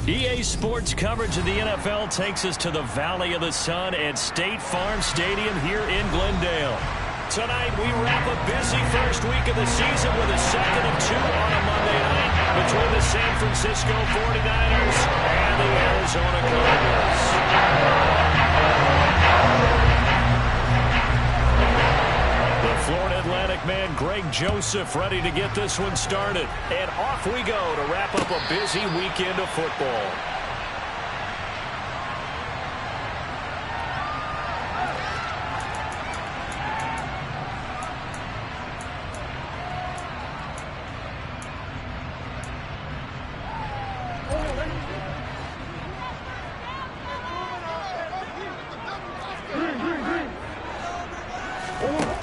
EA Sports coverage of the NFL takes us to the Valley of the Sun at State Farm Stadium here in Glendale. Tonight, we wrap a busy first week of the season with a second of two on a Monday night between the San Francisco 49ers and the Arizona Cardinals. The Florida Atlantic man, Greg Joseph, ready to get this one started. And off we go to wrap up a busy weekend of football.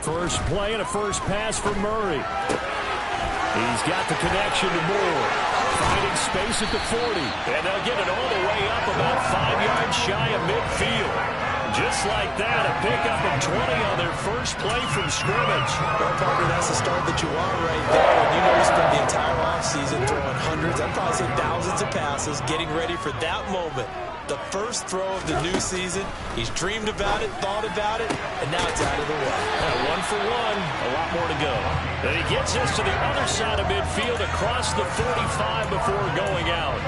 First play and a first pass for Murray. He's got the connection to Moore. Finding space at the 40. And they'll get it all the way up about 5 yards shy of midfield. Just like that, a pickup of 20 on their first play from scrimmage. Well, partner, that's the start that you want right there. And you know you spent the entire offseason throwing hundreds, I'd probably say thousands of passes, getting ready for that moment. The first throw of the new season. He's dreamed about it, thought about it, and now it's out of the way. Yeah, 1 for 1, a lot more to go. And he gets us to the other side of midfield across the 45 before going out.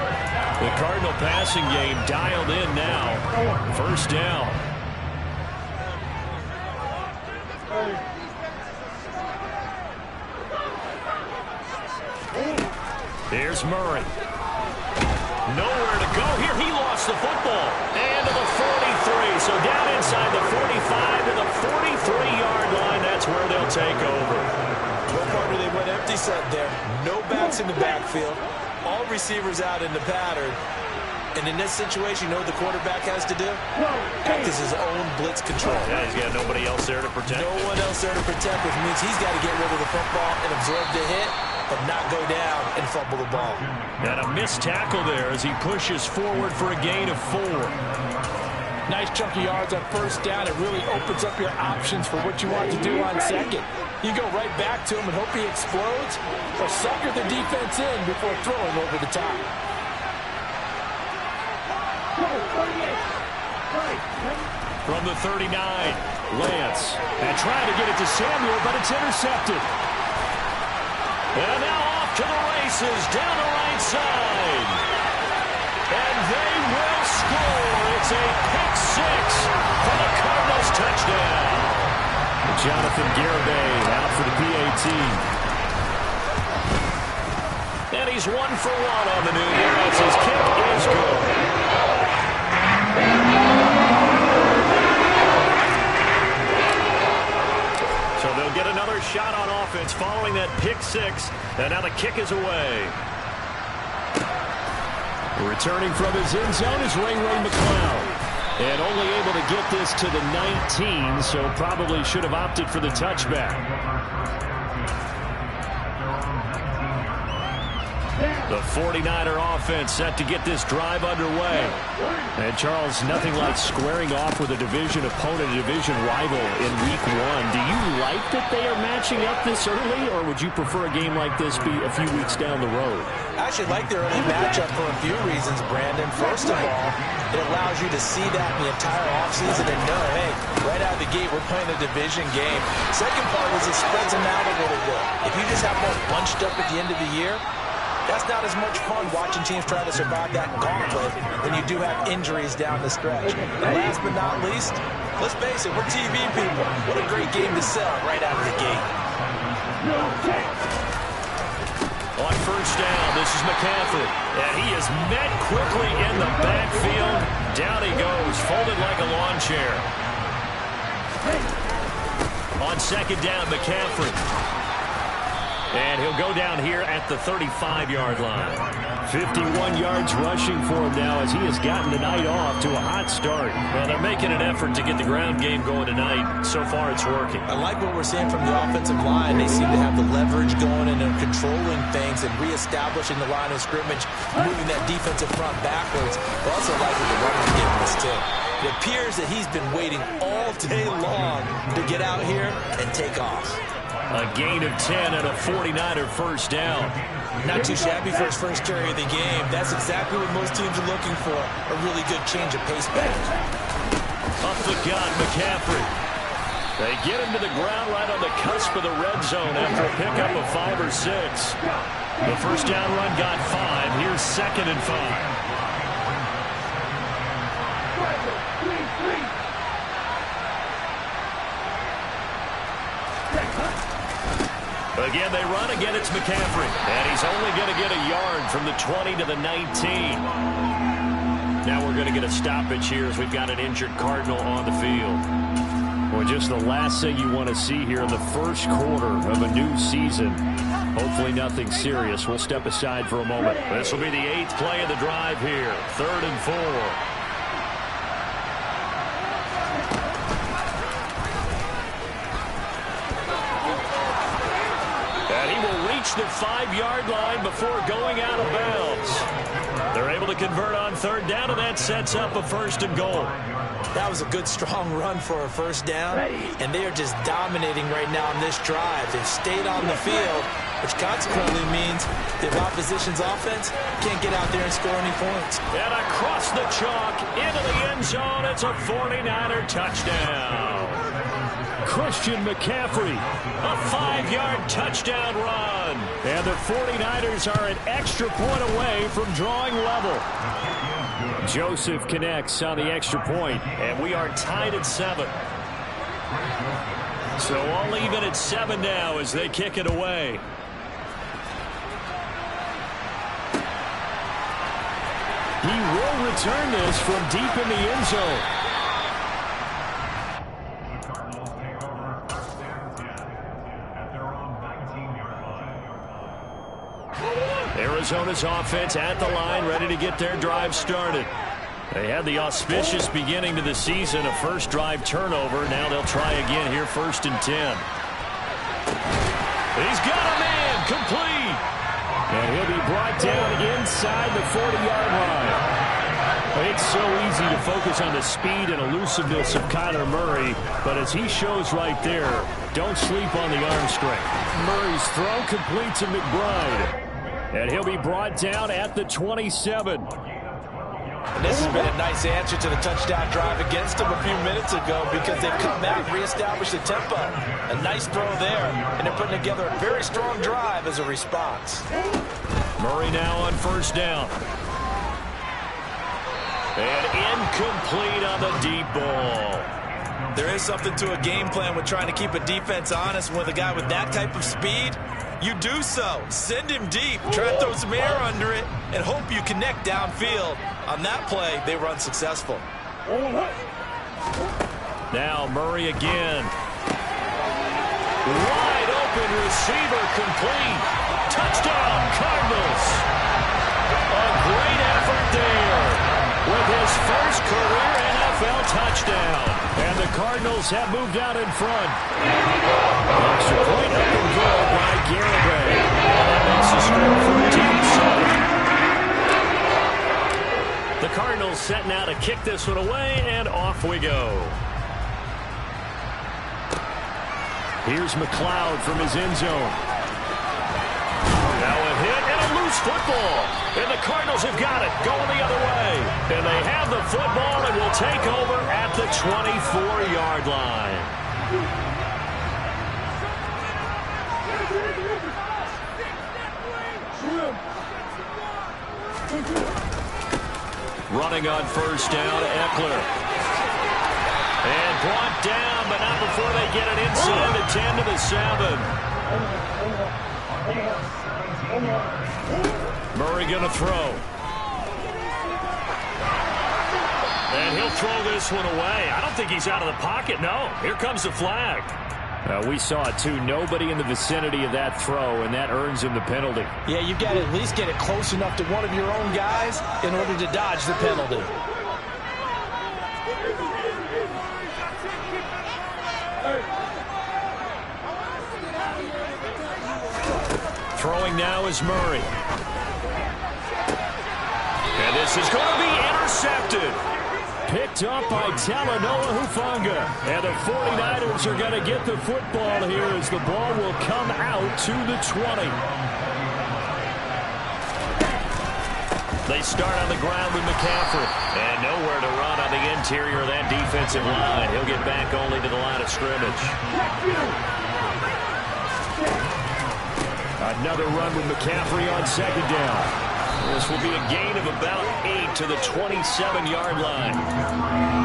The Cardinal passing game dialed in now. First down. Here's Murray. Nowhere to go here. He lost the football. And to the 43. So down inside the 45 to the 43-yard line. That's where they'll take over. Well, partner, they went empty set there. No backs in the backfield. All receivers out in the pattern. And in this situation, you know what the quarterback has to do? Act as his own blitz control. Yeah, he's got nobody else there to protect. No one else there to protect, which means he's got to get rid of the football and absorb the hit, but not go down and fumble the ball. And a missed tackle there as he pushes forward for a gain of 4. Nice chunk of yards on first down. It really opens up your options for what you want to do on second. You go right back to him and hope he explodes, or sucker the defense in before throwing over the top. From the 39, Lance. And trying to get it to Samuel, but it's intercepted. And now off to the races down the right side. And they will score. It's a pick 6 for the Cardinals touchdown. Jonathan Garibay out for the PAT. And he's 1 for 1 on the new year as his kick is good. So they'll get another shot on offense following that pick 6. And now the kick is away. Returning from his end zone is Ray McCloud. And only able to get this to the 19, so probably should have opted for the touchback. The 49er offense set to get this drive underway. And, Charles, nothing like squaring off with a division opponent, a division rival in Week 1. Do you like that they are matching up this early, or would you prefer a game like this be a few weeks down the road? I actually like the early matchup for a few reasons, Brandon. First of all, it allows you to see that in the entire offseason and know, hey, right out of the gate, we're playing a division game. Second part is it spreads them out a little bit. If you just have them bunched up at the end of the year, that's not as much fun watching teams try to survive that gauntlet when you do have injuries down the stretch. And last but not least, let's face it, we're TV people. What a great game to sell right out of the gate. On first down, this is McCaffrey. And he is met quickly in the backfield. Down he goes, folded like a lawn chair. On second down, McCaffrey. And he'll go down here at the 35-yard line. 51 yards rushing for him now as he has gotten the night off to a hot start. Well, they're making an effort to get the ground game going tonight. So far, it's working. I like what we're seeing from the offensive line. They seem to have the leverage going and they're controlling things and reestablishing the line of scrimmage, moving that defensive front backwards. I also like what the running giving us, too. It appears that he's been waiting all day long to get out here and take off. A gain of 10 and a 49er first down. Not too shabby for his first carry of the game. That's exactly what most teams are looking for, a really good change of pace back. Up the gun, McCaffrey. They get him to the ground right on the cusp of the red zone after a pickup of 5 or 6. The first down run got 5. Here's 2nd and 5. Again, they run. Again, it's McCaffrey. And he's only going to get a yard from the 20 to the 19. Now we're going to get a stoppage here as we've got an injured Cardinal on the field. Well, just the last thing you want to see here in the first quarter of a new season. Hopefully nothing serious. We'll step aside for a moment. This will be the 8th play of the drive here. 3rd and 4. The 5-yard line before going out of bounds. They're able to convert on 3rd down, and that sets up a 1st and goal. That was a good, strong run for a first down, and they are just dominating right now on this drive. They've stayed on the field, which consequently means the opposition's offense can't get out there and score any points. And across the chalk, into the end zone, it's a 49er touchdown. Christian McCaffrey, a 5-yard touchdown run. And the 49ers are an extra point away from drawing level. Joseph connects on the extra point, and we are tied at 7. So all even at 7 now as they kick it away. He will return this from deep in the end zone. Arizona's offense at the line, ready to get their drive started. They had the auspicious beginning to the season, a first drive turnover. Now they'll try again here, 1st and 10. He's got a man, complete. And he'll be brought down inside the 40-yard line. It's so easy to focus on the speed and elusiveness of Kyler Murray, but as he shows right there, don't sleep on the arm strength. Murray's throw complete to McBride. And he'll be brought down at the 27. And this has been a nice answer to the touchdown drive against them a few minutes ago because they've come back and reestablished the tempo. A nice throw there, and they're putting together a very strong drive as a response. Murray now on 1st down. And incomplete on the deep ball. There is something to a game plan with trying to keep a defense honest. With a guy with that type of speed, you do so. Send him deep, try to throw some air under it, and hope you connect downfield. On that play, they were unsuccessful. Now Murray again. Wide open receiver, complete. Touchdown, Cardinals. A great effort there with his first career NFL touchdown. And the Cardinals have moved out in front. Extra point up and good by Garibay. And that makes the score 14-7. The Cardinals setting out to kick this one away, and off we go. Here's McLeod from his end zone. Now a hit and a loose football. And the Cardinals have got it, going the other way. And they have the football and will take over at the 24-yard line. Running on 1st down, Eckler. And brought down, but not before they get it inside the 10 to the 7. Murray going to throw. And he'll throw this one away. I don't think he's out of the pocket, no. Here comes the flag. We saw it, too. Nobody in the vicinity of that throw, and that earns him the penalty. Yeah, you've got to at least get it close enough to one of your own guys in order to dodge the penalty. Throwing now is Murray. And this is going to be intercepted. Picked up by Talanoa Hufanga. And the 49ers are going to get the football here as the ball will come out to the 20. They start on the ground with McCaffrey. And nowhere to run on the interior of that defensive line. He'll get back only to the line of scrimmage. Another run with McCaffrey on second down. This will be a gain of about 8 to the 27-yard line.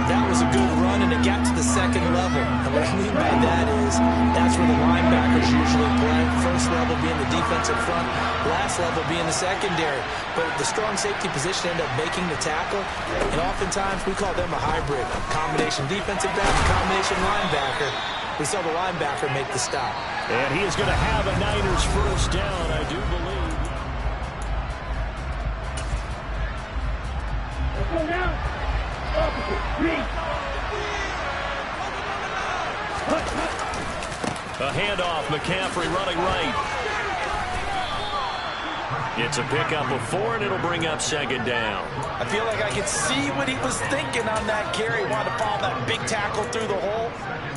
That was a good run, and it got to the second level. And what I mean by that is that's where the linebackers usually play. First level being the defensive front, last level being the secondary. But the strong safety position ended up making the tackle, and oftentimes we call them a hybrid. Combination defensive back, combination linebacker. We saw the linebacker make the stop. And he is going to have a Niners first down, I do believe. A handoff, McCaffrey running right. It's a pickup of 4, and it'll bring up second down. I feel like I could see what he was thinking on that carry. Wanted to follow that big tackle through the hole.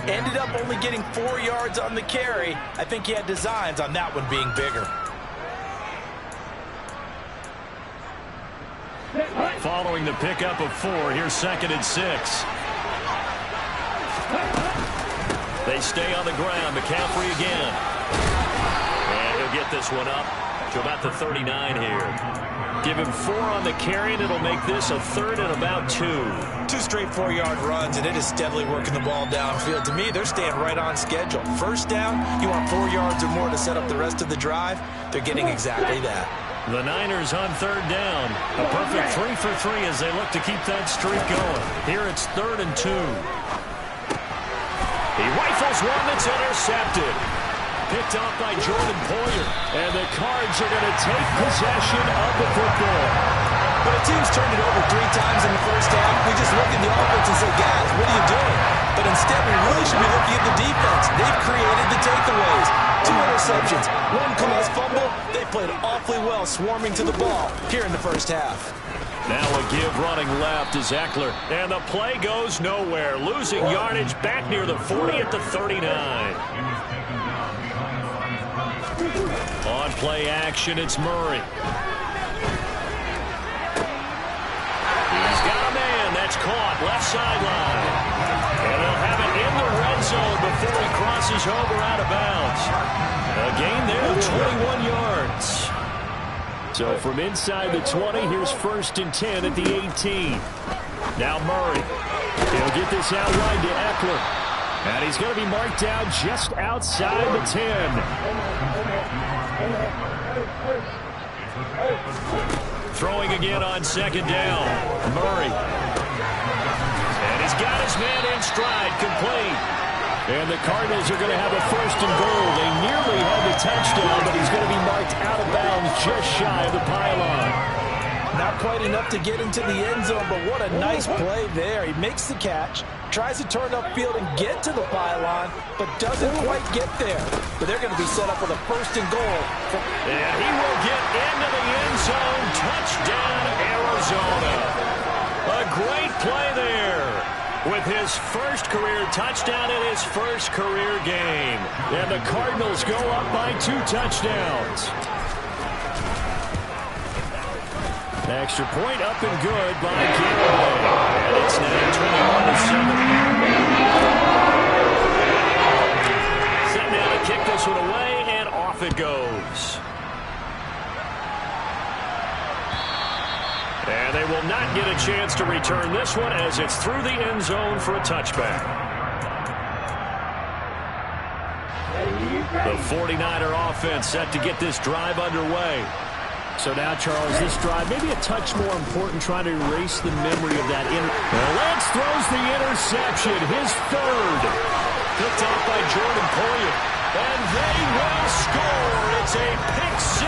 Ended up only getting 4 yards on the carry. I think he had designs on that one being bigger. Following the pickup of 4, here's 2nd and 6. They stay on the ground. McCaffrey again. And he'll get this one up to about the 39 here. Give him 4 on the carry, and it'll make this a 3rd and about 2. 2 straight 4-yard runs, and it is steadily working the ball downfield. To me, they're staying right on schedule. First down, you want 4 yards or more to set up the rest of the drive. They're getting exactly that. The Niners on 3rd down. A perfect 3 for 3 as they look to keep that streak going. Here it's 3rd and 2. He rifles one that's intercepted. Picked off by Jordan Poyer. And the Cards are going to take possession of the football. When a team's turned it over 3 times in the first half, we just look at the offense and say, guys, what are you doing? But instead, we really should be looking at the defense. They've created the takeaways. 2 interceptions, 1 close fumble. They played awfully well swarming to the ball here in the first half. Now a give running left is Eckler. And the play goes nowhere. Losing yardage back near the 40 at the 39. On play action, it's Murray. He's got a man. That's caught. Left sideline. And they'll have it in the red zone before he crosses over out of bounds. A gain there of 21 yards. So from inside the 20, here's 1st and 10 at the 18. Now Murray. He'll get this out wide to Eckler. And he's going to be marked down just outside the 10. Throwing again on 2nd down. Murray. And he's got his man in stride, complete. And the Cardinals are going to have a 1st and goal. They nearly had the touchdown, but he's going to be marked out of bounds just shy of the pylon. Not quite enough to get into the end zone, but what a nice play there. He makes the catch, tries to turn upfield and get to the pylon, but doesn't quite get there. But they're going to be set up with a 1st and goal. And he will get into the end zone. Touchdown, Arizona. A great play there. With his first career touchdown in his first career game. And the Cardinals go up by 2 touchdowns. Extra point up and good by Garrett. And it's now 21-7. Set now to kick this one away, and off it goes. And they will not get a chance to return this one as it's through the end zone for a touchback. The 49er offense set to get this drive underway. So now, Charles, this drive maybe a touch more important, trying to erase the memory of that. Lance throws the interception, his 3rd. Picked off by Jordan Poyer. And they will score. It's a pick 6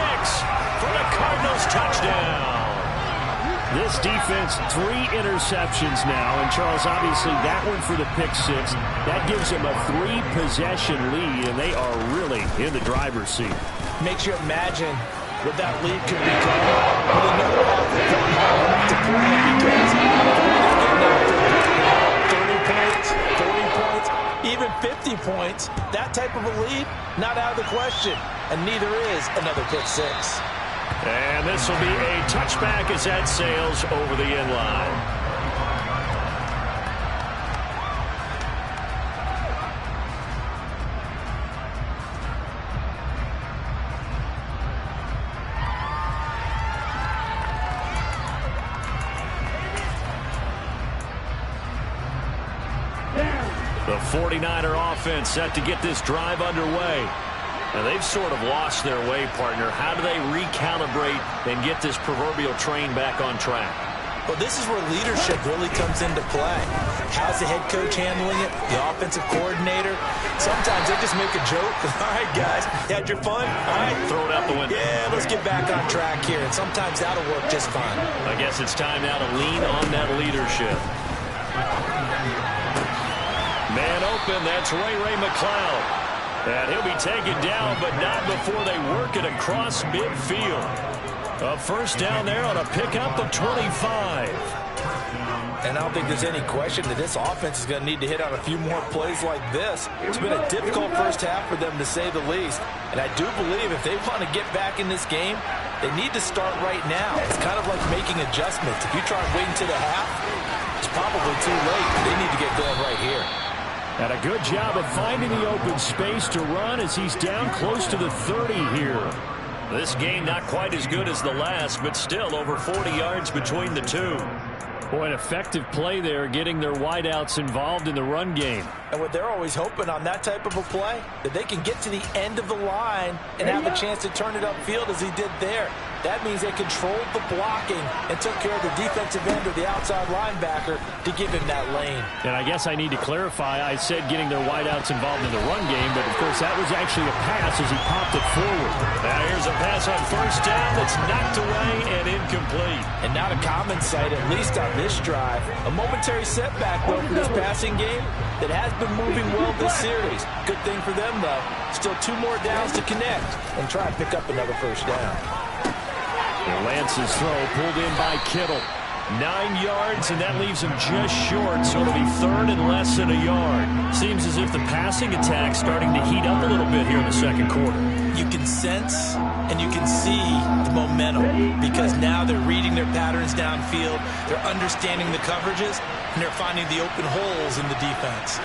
for the Cardinals touchdown. This defense, 3 interceptions now. And, Charles, obviously that one for the pick 6. That gives them a 3-possession lead, and they are really in the driver's seat. Makes you imagine what that lead could become. With another offense to play because they're getting out there. even 50 points, that type of a lead, not out of the question. And neither is another pick six. And this will be a touchback as that sails over the end line. The 49er offense set to get this drive underway. And they've sort of lost their way, partner. How do they recalibrate and get this proverbial train back on track? Well, this is where leadership really comes into play. How's the head coach handling it? The offensive coordinator? Sometimes they just make a joke. All right, guys, you had your fun? All right. Throw it out the window. Yeah, let's get back on track here. And sometimes that'll work just fine. I guess it's time now to lean on that leadership. Man open, that's Ray McLeod. And he'll be taken down, but not before they work it across midfield. A first down there on a pickup of 25. And I don't think there's any question that this offense is going to need to hit on a few more plays like this. It's been a difficult first half for them, to say the least. And I do believe if they want to get back in this game, they need to start right now. It's kind of like making adjustments. If you try and wait until the half, it's probably too late. They need to get going right here. And a good job of finding the open space to run as he's down close to the 30 here. This game not quite as good as the last, but still over 40 yards between the two. Boy, an effective play there, getting their wideouts involved in the run game. And what they're always hoping on that type of a play, that they can get to the end of the line and have a chance to turn it upfield as he did there. That means they controlled the blocking and took care of the defensive end or the outside linebacker to give him that lane. And I guess I need to clarify, I said getting their wideouts involved in the run game, but of course that was actually a pass as he popped it forward. Now here's a pass on first down that's knocked away and incomplete. And not a common sight, at least on this drive. A momentary setback, though, for this passing game that has been moving well this series. Good thing for them, though. Still 2 more downs to connect and try and pick up another first down. Lance's throw pulled in by Kittle. 9 yards, and that leaves him just short, so it'll be third and less than a yard. Seems as if the passing attack's starting to heat up a little bit here in the second quarter. You can sense and you can see the momentum because now they're reading their patterns downfield, they're understanding the coverages, and they're finding the open holes in the defense.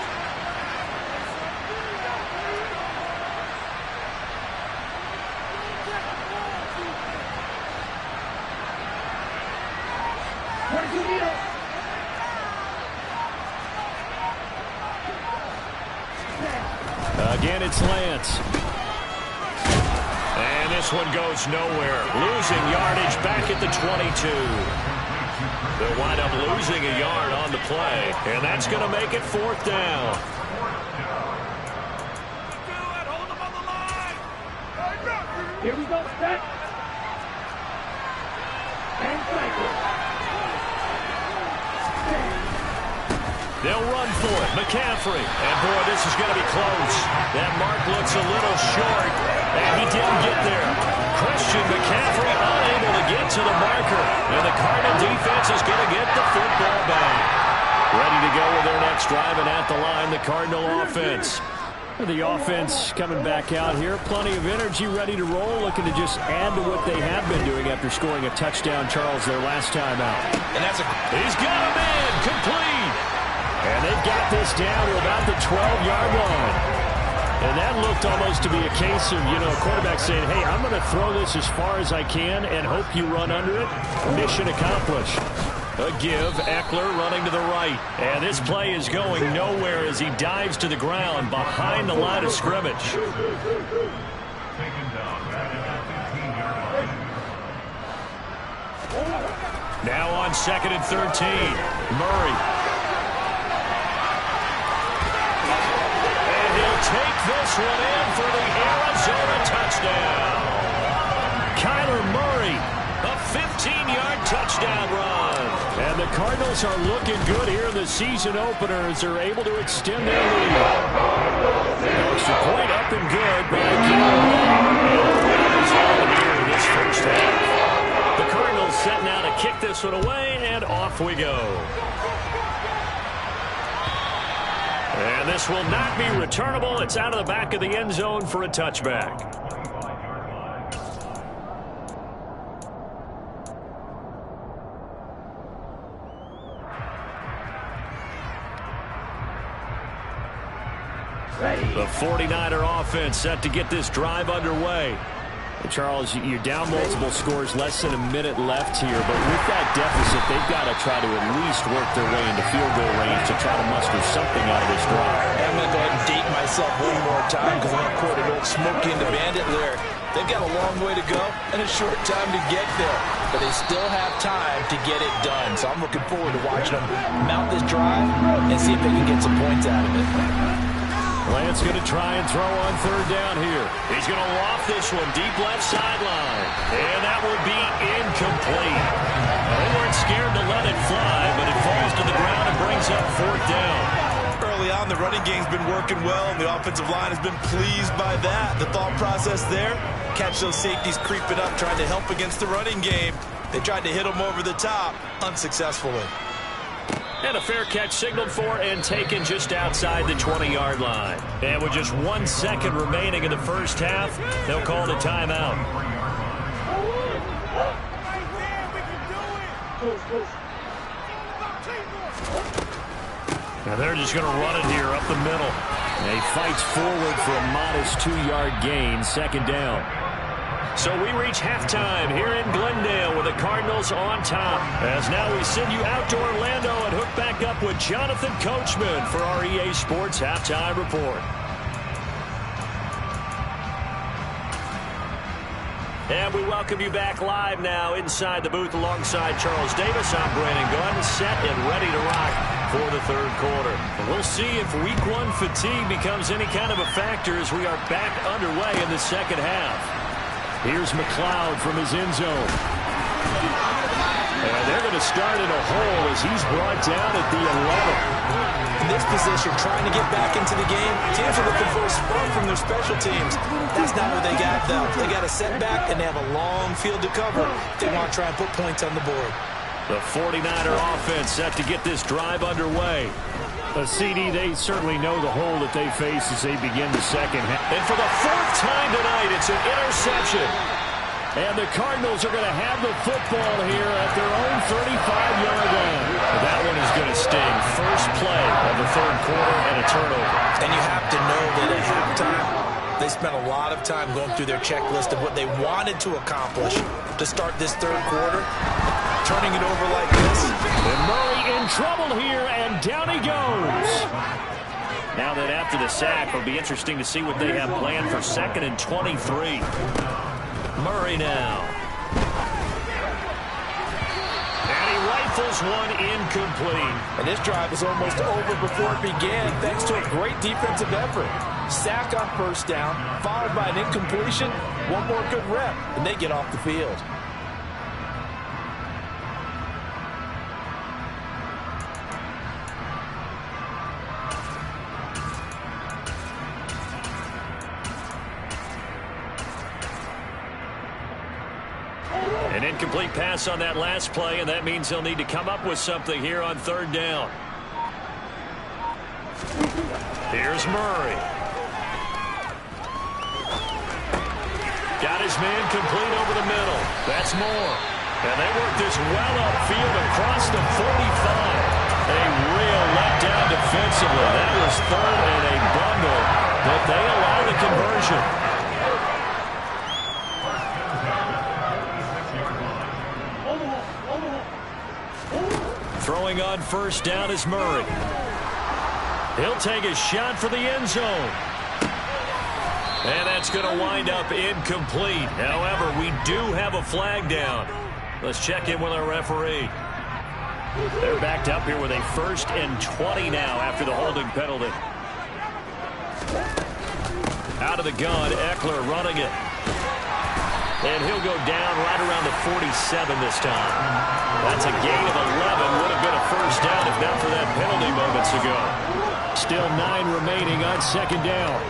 Again, it's Lance. And this one goes nowhere. Losing yardage back at the 22. They'll wind up losing a yard on the play. And that's going to make it fourth down. Here we go, set. And cycle. They'll run for it. McCaffrey. And, boy, this is going to be close. That mark looks a little short, and he didn't get there. Christian McCaffrey unable to get to the marker. And the Cardinal defense is going to get the football back. Ready to go with their next drive, and at the line, the Cardinal offense. The offense coming back out here. Plenty of energy, ready to roll, looking to just add to what they have been doing after scoring a touchdown, Charles, their last time out. And that's He's got him in. Complete. And they've got this down to about the 12-yard line. And that looked almost to be a case of, a quarterback saying, hey, I'm going to throw this as far as I can and hope you run under it. Mission accomplished. A give, Eckler running to the right. And this play is going nowhere as he dives to the ground behind the line of scrimmage. Now on 2nd and 13. Murray. Take this one in for the Arizona touchdown. Kyler Murray, a 15-yard touchdown run. And the Cardinals are looking good here in the season opener as they're able to extend their lead. Extra point up and good by Kyler here in this first half. The Cardinals set now to kick this one away, and off we go. And this will not be returnable. It's out of the back of the end zone for a touchback. The 49er offense set to get this drive underway. And Charles, you're down multiple scores, less than a minute left here, but with that deficit, they've got to try to at least work their way into field goal range to try to muster something out of this drive. I'm going to go ahead and date myself one more time because I'm going to quote an old Smokey and the Bandit lyric. They've got a long way to go and a short time to get there, but they still have time to get it done. So I'm looking forward to watching them mount this drive and see if they can get some points out of it. Lance going to try and throw on third down here. He's going to loft this one deep left sideline. And that will be incomplete. They weren't scared to let it fly, but it falls to the ground and brings up fourth down. Early on, the running game's been working well, and the offensive line has been pleased by that. The thought process there, catch those safeties creeping up, trying to help against the running game. They tried to hit them over the top, unsuccessfully. And a fair catch signaled for and taken just outside the 20-yard line. And with just 1 second remaining in the first half, they'll call the timeout. Now they're just going to run it here up the middle. And he fights forward for a modest 2-yard gain, second down. So we reach halftime here in Glendale with the Cardinals on top. As now we send you out to Orlando and hook back up with Jonathan Coachman for our EA Sports Halftime Report. And we welcome you back live now inside the booth alongside Charles Davis. I'm Brandon Gunn, set and ready to rock for the third quarter. We'll see if week one fatigue becomes any kind of a factor as we are back underway in the second half. Here's McLeod from his end zone. And they're going to start in a hole as he's brought down at the 11. In this position, trying to get back into the game, teams are looking for a spark from their special teams. That's not what they got, though. They got a setback, and they have a long field to cover if they want to try and put points on the board. The 49er offense set to get this drive underway. A CD, they certainly know the hole that they face as they begin the second half. And for the fourth time tonight, it's an interception. And the Cardinals are going to have the football here at their own 35-yard line. That one is going to sting. First play of the third quarter and a turnover. And you have to know that at halftime, they spent a lot of time going through their checklist of what they wanted to accomplish to start this third quarter. Turning it over like this. And Murray in trouble here, and down he goes. Now that after the sack, it'll be interesting to see what they have planned for 2nd and 23. Murray now. And he rifles one incomplete. And this drive is almost over before it began thanks to a great defensive effort. Sack on first down, followed by an incompletion. One more good rep, and they get off the field. An incomplete pass on that last play, and that means they'll need to come up with something here on third down. Here's Murray. Got his man complete over the middle. That's more. And they work this well upfield across the 45. A real letdown defensively. That was third and a bundle, but they allow the conversion. Throwing on first down is Murray. He'll take a shot for the end zone. And that's going to wind up incomplete. However, we do have a flag down. Let's check in with our referee. They're backed up here with a 1st and 20 now after the holding penalty. Out of the gun, Eckler running it. And he'll go down right around the 47 this time. That's a gain of 11. Would have been a first down if not for that penalty moments ago. Still 9 remaining on second down.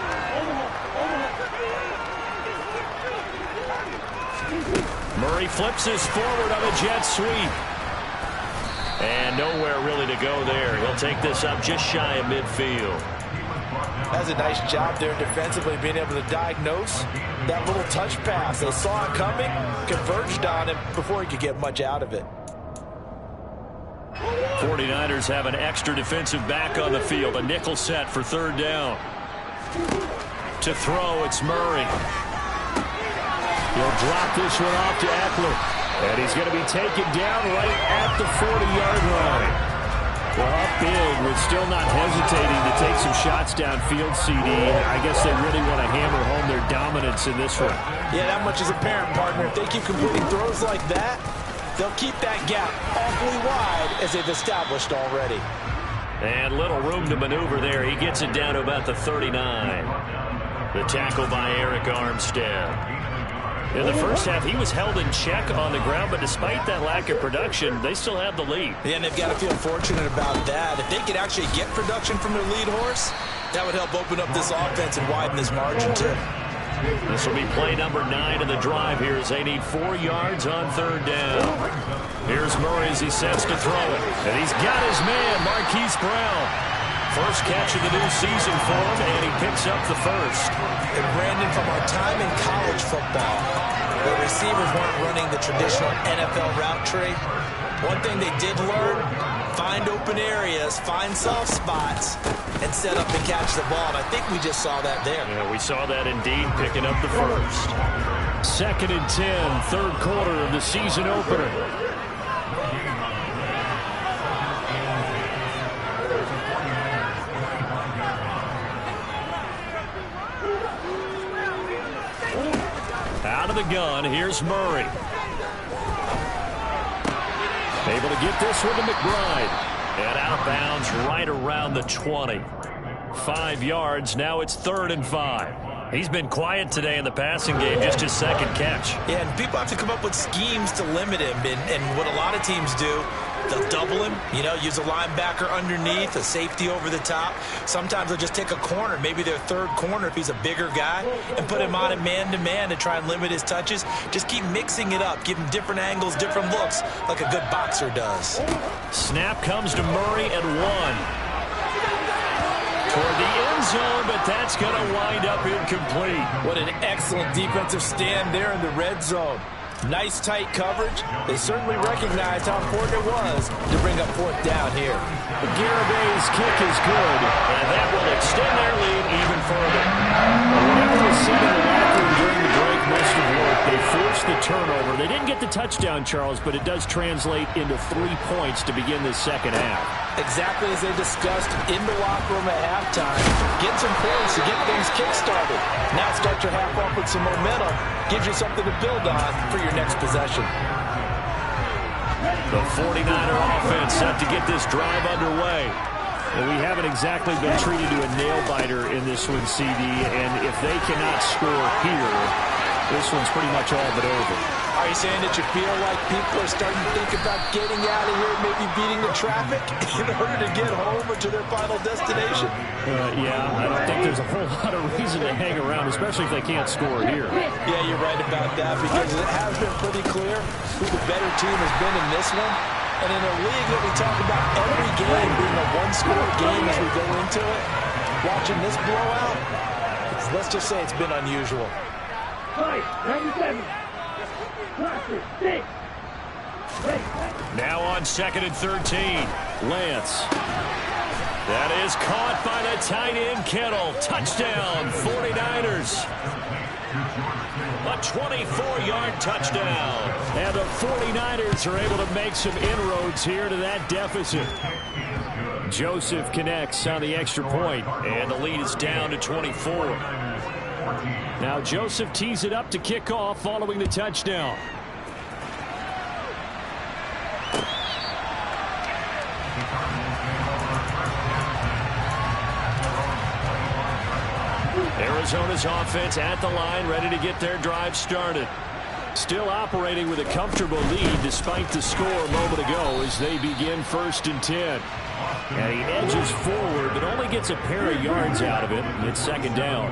Murray flips this forward on a jet sweep. And nowhere really to go there. He'll take this up just shy of midfield. That's a nice job there defensively, being able to diagnose that little touch pass. They saw it coming, converged on him before he could get much out of it. 49ers have an extra defensive back on the field. A nickel set for third down. To throw, it's Murray. He'll drop this one off to Eckler. And he's going to be taken down right at the 40-yard line. Well, up big with still not hesitating to take some shots downfield, CD. I guess they really want to hammer home their dominance in this one. Yeah, that much is apparent, partner. If they keep completing throws like that, they'll keep that gap awfully wide as they've established already. And little room to maneuver there. He gets it down to about the 39. The tackle by Eric Armstead. In the first half, he was held in check on the ground, but despite that lack of production, they still have the lead. Yeah, and they've got to feel fortunate about that. If they could actually get production from their lead horse, that would help open up this offense and widen this margin, too. This will be play number 9 of the drive here as they need 4 yards on third down. Here's Murray as he sets to throw it. And he's got his man, Marquise Brown. First catch of the new season for him, and he picks up the first. And Brandon, from our time in college football, where receivers weren't running the traditional NFL route tree, one thing they did learn, find open areas, find soft spots, and set up and catch the ball. And I think we just saw that there. Yeah, we saw that indeed, picking up the first. 2nd and 10, third quarter of the season opener. Out of the gun, here's Murray. Able to get this one to McBride. And out of bounds right around the 20. 5 yards, now it's 3rd and 5. He's been quiet today in the passing game, just his second catch. Yeah, and people have to come up with schemes to limit him. And what a lot of teams do, they'll double him, use a linebacker underneath, a safety over the top. Sometimes they'll just take a corner, maybe their third corner if he's a bigger guy, and put him on a man-to-man to try and limit his touches. Just keep mixing it up, give him different angles, different looks, like a good boxer does. Snap comes to Murray at 1. Toward the end zone, but that's going to wind up incomplete. What an excellent defensive stand there in the red zone. Nice tight coverage. They certainly recognized how important it was to bring up 4th down here. Garabay's kick is good, and that will extend their lead even further. Whatever was said in the locker room during the break must have worked. They forced the turnover. They didn't get the touchdown, Charles, but it does translate into 3 points to begin this second half. Exactly as they discussed in the locker room at halftime. Get some points to get things kick-started. Now start your half off with some momentum. Gives you something to build on for your next possession. The 49er offense set to get this drive underway. And we haven't exactly been treated to a nail-biter in this one, CD. And if they cannot score here, this one's pretty much all but over. Are you saying that you feel like people are starting to think about getting out of here, maybe beating the traffic in order to get home or to their final destination? Yeah, I don't think there's a whole lot of reason to hang around, especially if they can't score here. Yeah, you're right about that, because it has been pretty clear who the better team has been in this one. And in a league that we talk about every game being a one-score game as we go into it, watching this blowout, let's just say it's been unusual. 97. Now on 2nd and 13, Lance. That is caught by the tight end, Kittle. Touchdown, 49ers. A 24-yard touchdown. And the 49ers are able to make some inroads here to that deficit. Joseph connects on the extra point, and the lead is down to 24. Now Joseph tees it up to kick off following the touchdown. Arizona's offense at the line, ready to get their drive started. Still operating with a comfortable lead despite the score a moment ago as they begin 1st and 10. And he edges forward, but only gets a pair of yards out of it. It's 2nd down.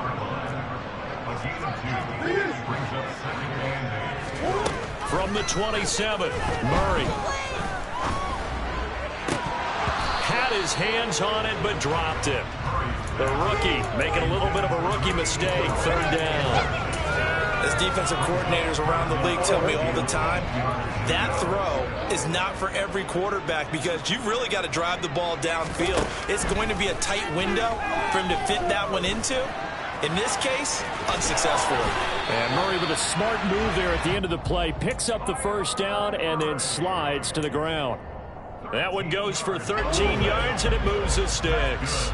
From the 27, Murray. Had his hands on it, but dropped it. The rookie making a little bit of a rookie mistake. Third down. As defensive coordinators around the league tell me all the time, that throw is not for every quarterback because you've really got to drive the ball downfield. It's going to be a tight window for him to fit that one into. In this case, unsuccessfully. And Murray with a smart move there at the end of the play. Picks up the first down and then slides to the ground. That one goes for 13 yards and it moves the sticks.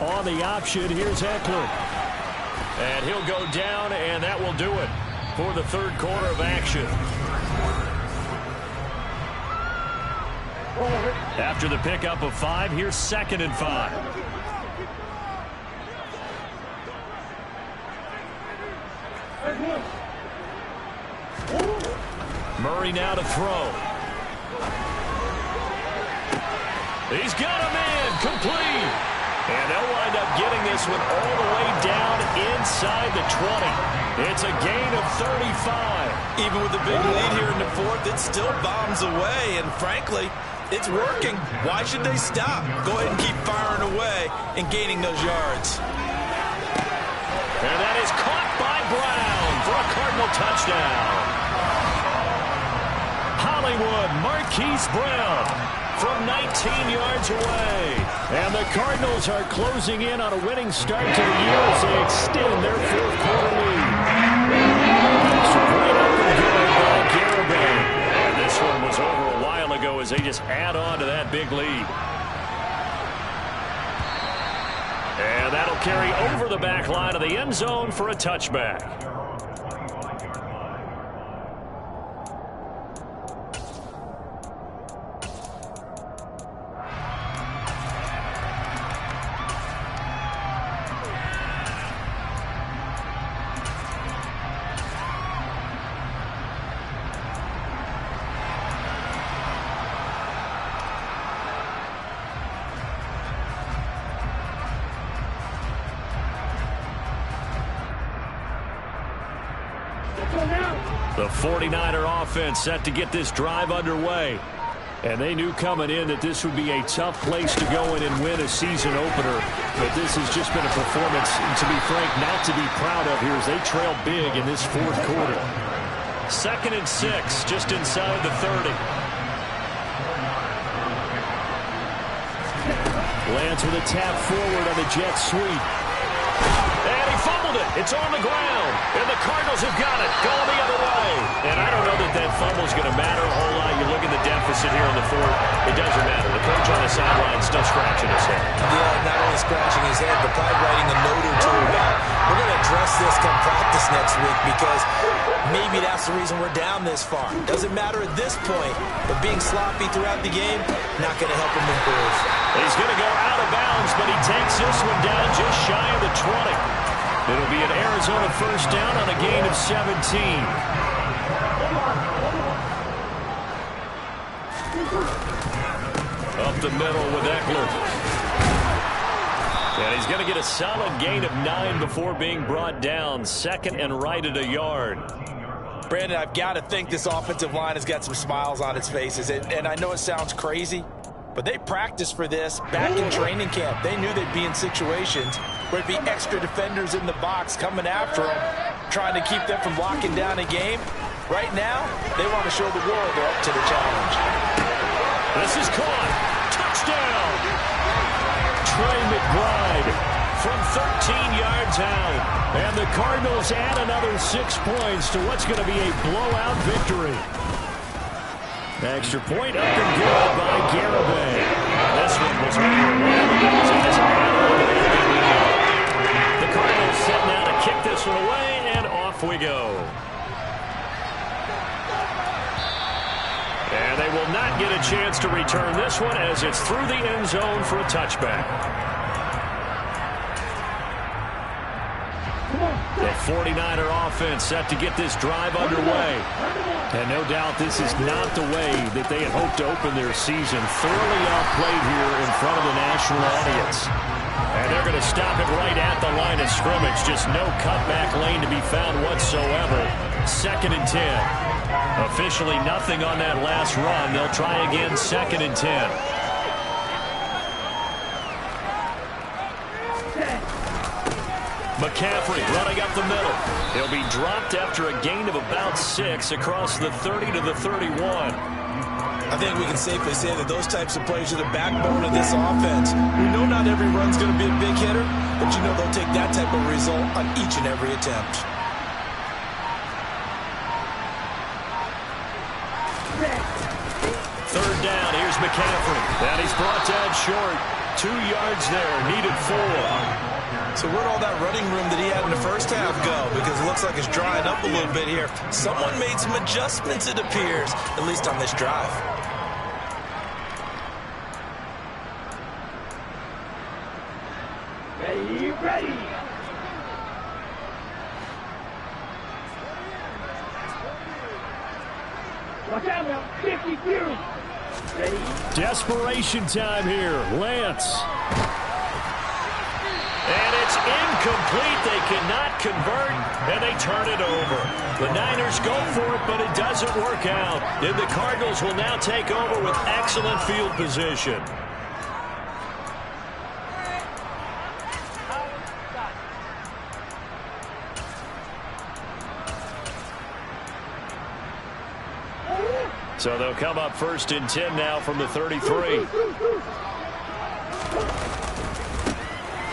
On the option, here's Eckler. And he'll go down, and that will do it for the third quarter of action. After the pickup of 5, here's 2nd and 5. Murray now to throw. He's got a man, complete. And they'll wind up getting this one all the way down inside the 20. It's a gain of 35. Even with the big lead here in the fourth, it still bombs away. And frankly, it's working. Why should they stop? Go ahead and keep firing away and gaining those yards. And that is caught by Brown for a Cardinal touchdown. Hollywood Marquise Brown from 19 yards away. And the Cardinals are closing in on a winning start to the year as they extend their fourth quarter lead. Right up and good by Garibay. And this one was over a while ago as they just add on to that big lead. And that'll carry over the back line of the end zone for a touchback. The 49er offense set to get this drive underway. And they knew coming in that this would be a tough place to go in and win a season opener. But this has just been a performance, to be frank, not to be proud of here as they trail big in this fourth quarter. 2nd and 6, just inside the 30. Lance with a tap forward on the jet sweep. And he fumbled it. It's on the ground. And the Cardinals have got it. Going the other way. And I don't know that that fumble is going to matter a whole lot. You look at the deficit here in the fourth. It doesn't matter. The coach on the sideline still scratching his head. Yeah, not only scratching his head, but probably writing a note or two about, we're going to address this come practice next week because maybe that's the reason we're down this far. Doesn't matter at this point, but being sloppy throughout the game, not going to help him improve. He's going to go out of bounds, but he takes this one down just shy of the 20. It'll be an Arizona first down on a gain of 17. Up the middle with Eckler. And he's going to get a solid gain of 9 before being brought down. 2nd and right at a yard. Brandon, I've got to think this offensive line has got some smiles on its faces. And I know it sounds crazy, but they practiced for this back in training camp. They knew they'd be in situations where there'd be extra defenders in the box coming after them, trying to keep them from locking down a game. Right now, they want to show the world they're up to the challenge. This is caught. Touchdown. Trey McBride from 13 yards out. And the Cardinals add another 6 points to what's going to be a blowout victory. Extra point up and good by Garibay. This one was over. The Cardinals set now to kick this one away, and off we go. And they will not get a chance to return this one as it's through the end zone for a touchback. The 49er offense set to get this drive underway. And no doubt this is not the way that they had hoped to open their season. Thoroughly outplayed here in front of the national audience. And they're going to stop it right at the line of scrimmage. Just no cutback lane to be found whatsoever. 2nd and 10. Officially nothing on that last run. They'll try again 2nd and 10. McCaffrey running up the middle. He'll be dropped after a gain of about 6 across the 30 to the 31. I think we can safely say that those types of plays are the backbone of this offense. We know not every run's going to be a big hitter, but you know they'll take that type of result on each and every attempt. Third down, here's McCaffrey. And he's brought down short. 2 yards there, needed 4. So where'd all that running room that he had in the first half go? Because it looks like it's drying up a little bit here. Someone made some adjustments, it appears, at least on this drive. Ready. Watch out now, 52. Ready. Desperation time here. Lance. And it's incomplete. They cannot convert, and they turn it over. The Niners go for it, but it doesn't work out. And the Cardinals will now take over with excellent field position. So they'll come up 1st and 10 now from the 33.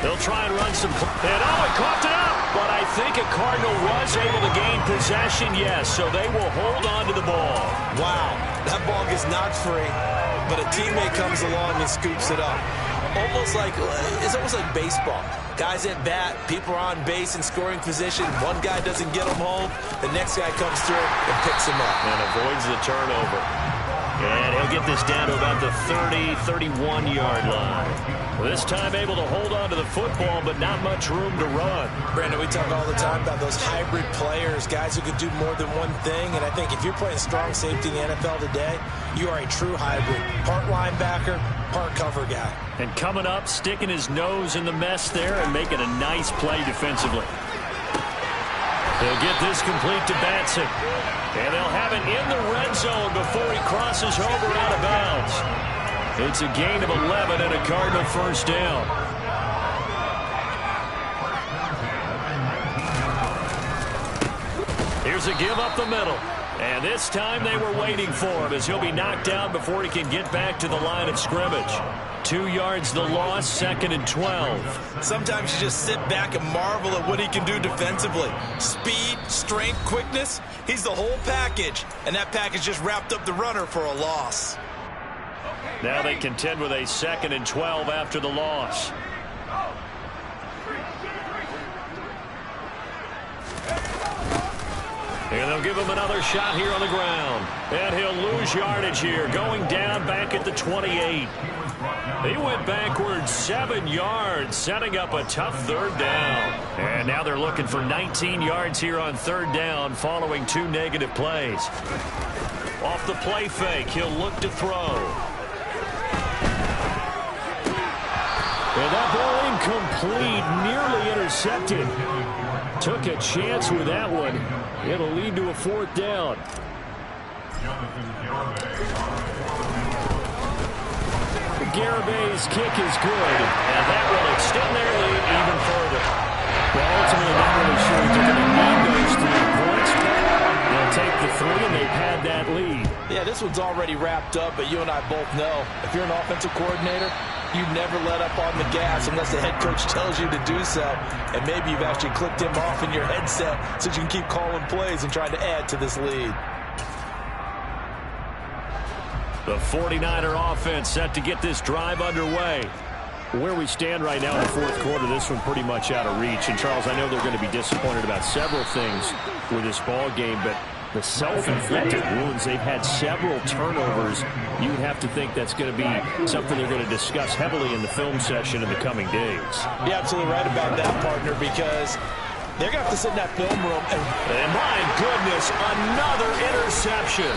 They'll try and run some. And it coughed it up. But I think a Cardinal was able to gain possession, yes. So they will hold on to the ball. Wow, that ball gets knocked free, but a teammate comes along and scoops it up. It's almost like baseball. Guys at bat, people are on base in scoring position. One guy doesn't get them home. The next guy comes through and picks him up. And avoids the turnover. And he'll get this down to about the 30, 31-yard line. This time able to hold on to the football, but not much room to run. Brandon, we talk all the time about those hybrid players, guys who can do more than one thing. And I think if you're playing strong safety in the NFL today, you are a true hybrid. Part linebacker, part cover guy. And coming up, sticking his nose in the mess there and making a nice play defensively. They'll get this complete to Batson. And they'll have it in the red zone before he crosses over out of bounds. It's a gain of 11 and a Cardinal first down. Here's a give up the middle. And this time they were waiting for him as he'll be knocked down before he can get back to the line of scrimmage. 2 yards the loss, 2nd and 12. Sometimes you just sit back and marvel at what he can do defensively. Speed, strength, quickness, he's the whole package. And that package just wrapped up the runner for a loss. Now they contend with a 2nd and 12 after the loss. And they'll give him another shot here on the ground. And he'll lose yardage here, going down back at the 28. He went backwards 7 yards, setting up a tough 3rd down. And now they're looking for 19 yards here on 3rd down following 2 negative plays. Off the play fake, he'll look to throw. And that ball incomplete, nearly intercepted. Took a chance with that one. It'll lead to a 4th down. Garabay's kick is good, and that will extend their lead even further. Well, ultimately, not really sure if they're going to need those 3 points, but they'll take the 3, and they've had that lead. Yeah, this one's already wrapped up, but you and I both know if you're an offensive coordinator, you never let up on the gas unless the head coach tells you to do so. And maybe you've actually clicked him off in your headset so you can keep calling plays and trying to add to this lead. The 49er offense set to get this drive underway. Where we stand right now in the 4th quarter, this one pretty much out of reach. And, Charles, I know they're going to be disappointed about several things with this ball game, but the self-inflicted wounds, they've had several turnovers. You would have to think that's going to be something they're going to discuss heavily in the film session in the coming days. You're absolutely right about that, partner, because they're going to have to sit in that film room. And my goodness, another interception.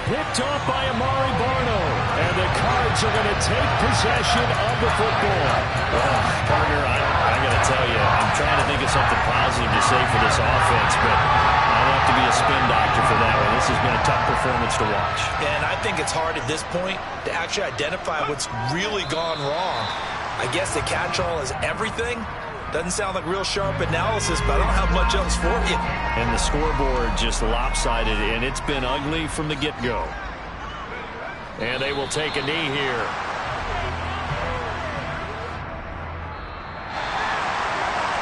Picked off by Amari Barno. And the Cards are going to take possession of the football. Well, partner, I got to tell you, I'm trying to think of something positive to say for this offense, but I'll have to be a spin doctor for that one. This has been a tough performance to watch. And I think it's hard at this point to actually identify what's really gone wrong. I guess the catch-all is everything, Doesn't sound like real sharp analysis, but I don't have much else for you. And the scoreboard just lopsided, and it's been ugly from the get-go. And they will take a knee here.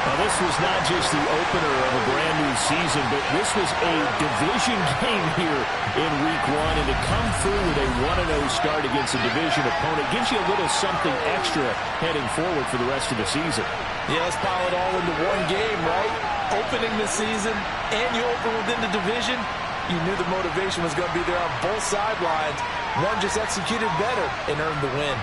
Now, this was not just the opener of a brand new season, but this was a division game here in week 1. And to come through with a 1-0 start against a division opponent gives you a little something extra heading forward for the rest of the season. Yeah, let's pile it all into one game, right? Opening the season, and you open within the division. You knew the motivation was going to be there on both sidelines. One just executed better and earned the win.